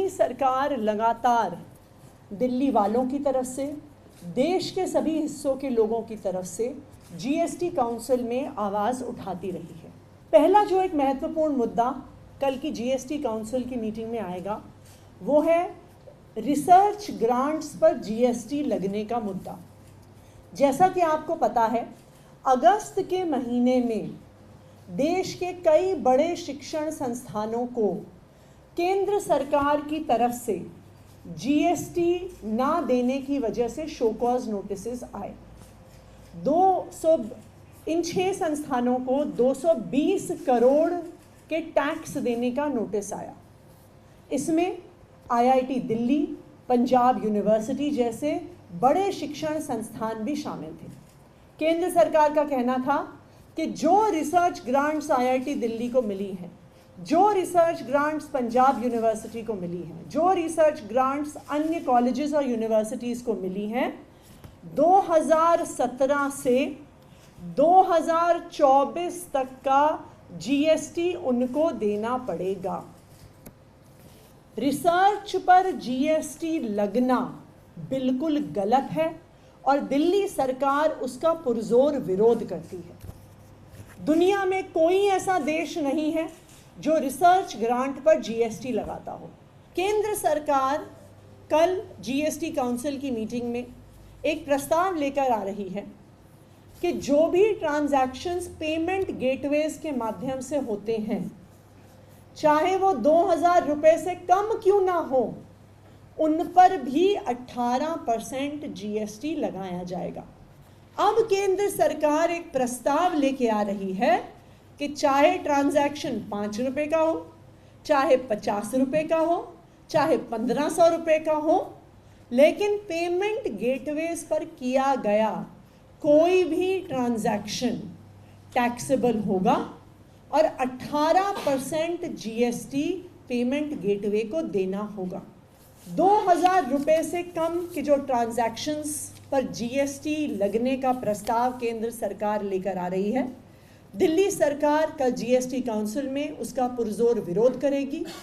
सरकार लगातार दिल्ली वालों की तरफ से, देश के सभी हिस्सों के लोगों की तरफ से जीएसटी काउंसिल में आवाज़ उठाती रही है। पहला जो एक महत्वपूर्ण मुद्दा कल की जीएसटी काउंसिल की मीटिंग में आएगा वो है रिसर्च ग्रांट्स पर जीएसटी लगने का मुद्दा। जैसा कि आपको पता है, अगस्त के महीने में देश के कई बड़े शिक्षण संस्थानों को केंद्र सरकार की तरफ से जीएसटी ना देने की वजह से शो कॉज नोटिसेस आए। इन 6 संस्थानों को 220 करोड़ के टैक्स देने का नोटिस आया। इसमें आईआईटी दिल्ली, पंजाब यूनिवर्सिटी जैसे बड़े शिक्षण संस्थान भी शामिल थे। केंद्र सरकार का कहना था कि जो रिसर्च ग्रांट्स आईआईटी दिल्ली को मिली हैं, जो रिसर्च ग्रांट्स पंजाब यूनिवर्सिटी को मिली हैं, जो रिसर्च ग्रांट्स अन्य कॉलेजेस और यूनिवर्सिटीज़ को मिली हैं, 2017 से 2024 तक का जीएसटी उनको देना पड़ेगा। रिसर्च पर जीएसटी लगना बिल्कुल गलत है और दिल्ली सरकार उसका पुरजोर विरोध करती है। दुनिया में कोई ऐसा देश नहीं है जो रिसर्च ग्रांट पर जीएसटी लगाता हो। केंद्र सरकार कल जीएसटी काउंसिल की मीटिंग में एक प्रस्ताव लेकर आ रही है कि जो भी ट्रांजैक्शंस पेमेंट गेटवेज के माध्यम से होते हैं, चाहे वो 2000 रुपये से कम क्यों ना हो, उन पर भी 18% जीएसटी लगाया जाएगा। अब केंद्र सरकार एक प्रस्ताव लेके आ रही है कि चाहे ट्रांजैक्शन 5 रुपये का हो, चाहे 50 रुपये का हो, चाहे 1500 रुपये का हो, लेकिन पेमेंट गेटवेज पर किया गया कोई भी ट्रांजैक्शन टैक्सेबल होगा और 18% जीएसटी पेमेंट गेटवे को देना होगा। 2000 रुपये से कम के जो ट्रांजैक्शंस पर जीएसटी लगने का प्रस्ताव केंद्र सरकार लेकर आ रही है, दिल्ली सरकार कल जीएसटी काउंसिल में उसका पुरजोर विरोध करेगी।